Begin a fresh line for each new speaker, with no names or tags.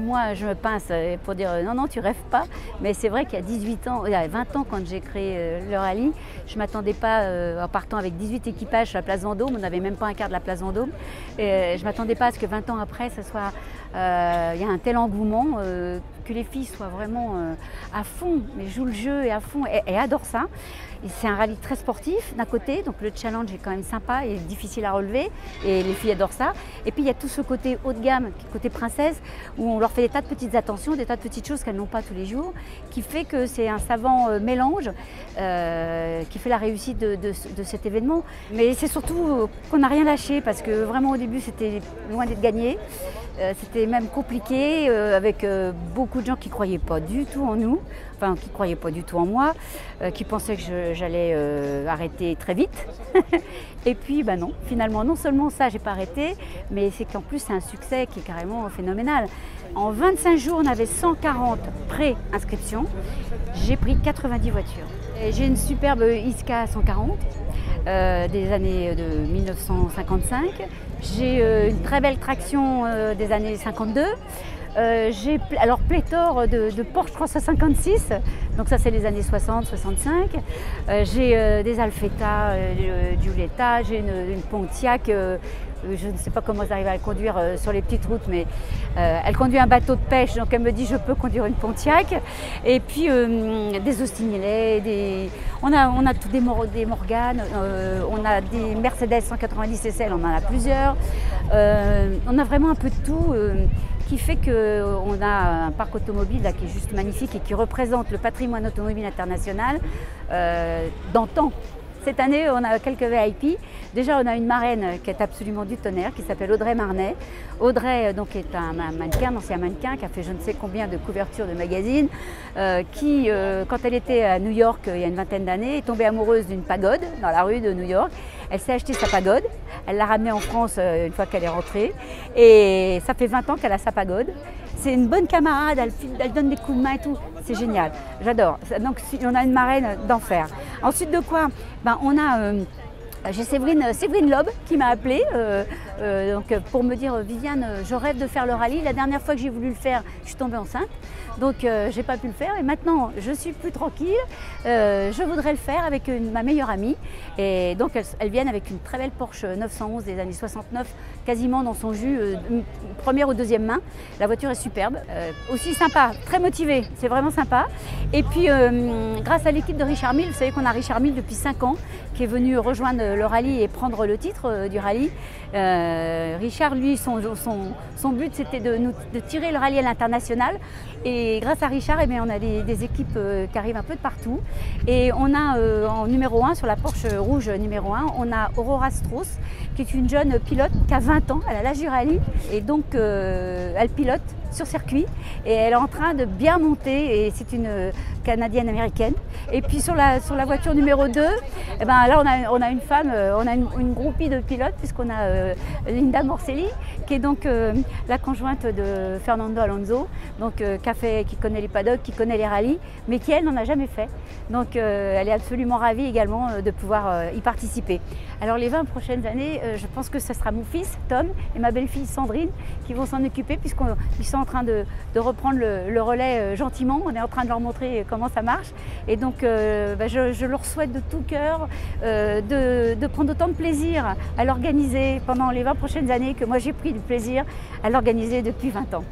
moi, je me pince pour dire non, non, tu rêves pas. Mais c'est vrai qu'il y a 18 ans, il y a 20 ans, quand j'ai créé le rallye, je ne m'attendais pas, en partant avec 18 équipages sur la place Vendôme, on n'avait même pas un quart de la place Vendôme. Et je ne m'attendais pas à ce que 20 ans après, il y a un tel engouement, que les filles soient vraiment à fond, mais jouent le jeu et à fond, et adorent ça. C'est un rallye très sportif d'un côté, donc le challenge est quand même sympa et difficile à relever, et les filles adorent ça. Et puis il y a tout ce côté haut de gamme, côté princesse, où on leur fait des tas de petites attentions, des tas de petites choses qu'elles n'ont pas tous les jours, qui fait que c'est un savant mélange qui fait la réussite de cet événement. Mais c'est surtout qu'on n'a rien lâché, parce que vraiment au début c'était loin d'être gagné. C'était même compliqué, avec beaucoup de gens qui ne croyaient pas du tout en nous, enfin qui ne croyaient pas du tout en moi, qui pensaient que j'allais arrêter très vite. Et puis bah non, finalement non seulement ça j'ai pas arrêté, mais c'est qu'en plus c'est un succès qui est carrément phénoménal. En 25 jours on avait 140 pré-inscriptions, j'ai pris 90 voitures. J'ai une superbe Iska 140 des années de 1955. J'ai une très belle traction des années 52. J'ai alors pléthore de Porsche 356, donc ça c'est les années 60-65. J'ai des Alfetta, Giulietta, j'ai une Pontiac. Je ne sais pas comment j'arrive à la conduire sur les petites routes, mais elle conduit un bateau de pêche, donc elle me dit je peux conduire une Pontiac. Et puis des Austin Healey, on a tout des Morgan, on a des Mercedes 190 SL, on en a plusieurs. On a vraiment un peu de tout. Qui fait qu'on a un parc automobile là, qui est juste magnifique et qui représente le patrimoine automobile international d'antan. Cette année, on a quelques VIP. Déjà, on a une marraine qui est absolument du tonnerre, qui s'appelle Audrey Marnet. Audrey donc, est un mannequin, un ancien mannequin, qui a fait je ne sais combien de couvertures de magazines, qui, quand elle était à New York il y a une vingtaine d'années, est tombée amoureuse d'une pagode dans la rue de New York. Elle s'est acheté sa pagode, elle l'a ramenée en France une fois qu'elle est rentrée, et ça fait 20 ans qu'elle a sa pagode. C'est une bonne camarade, elle donne des coups de main et tout, c'est génial, j'adore. Donc on a une marraine d'enfer. Ensuite de quoi, on a... J'ai Séverine Loeb qui m'a appelée pour me dire Viviane, je rêve de faire le rallye. La dernière fois que j'ai voulu le faire, je suis tombée enceinte. Donc j'ai pas pu le faire et maintenant je suis plus tranquille. Je voudrais le faire avec ma meilleure amie. Et donc elles viennent avec une très belle Porsche 911 des années 69, quasiment dans son jus, première ou deuxième main. La voiture est superbe, aussi sympa, très motivée, c'est vraiment sympa. Et puis grâce à l'équipe de Richard Mille, vous savez qu'on a Richard Mille depuis 5 ans, qui est venu rejoindre le rallye et prendre le titre du rallye. Richard, lui, son but c'était de tirer le rallye à l'international. Et grâce à Richard, on a des équipes qui arrivent un peu de partout. Et on a en numéro 1, sur la Porsche rouge numéro 1, on a Aurora Strauss, qui est une jeune pilote qui a 20 ans, elle a l'âge du rallye. Et donc, elle pilote sur circuit et elle est en train de bien monter et c'est une Canadienne-américaine. Et puis sur la voiture numéro 2, là on a une femme, on a une groupie de pilotes puisqu'on a Linda Morcelli qui est donc la conjointe de Fernando Alonso, donc qui connaît les paddocks, qui connaît les rallyes, mais qui elle n'en a jamais fait. Donc elle est absolument ravie également de pouvoir y participer. Alors les 20 prochaines années, je pense que ce sera mon fils Tom et ma belle-fille Sandrine qui vont s'en occuper puisqu'ils sont en train de reprendre le relais gentiment. On est en train de leur montrer comment ça marche. Et donc je leur souhaite de tout cœur de prendre autant de plaisir à l'organiser pendant les 20 prochaines années que moi j'ai pris du plaisir à l'organiser depuis 20 ans.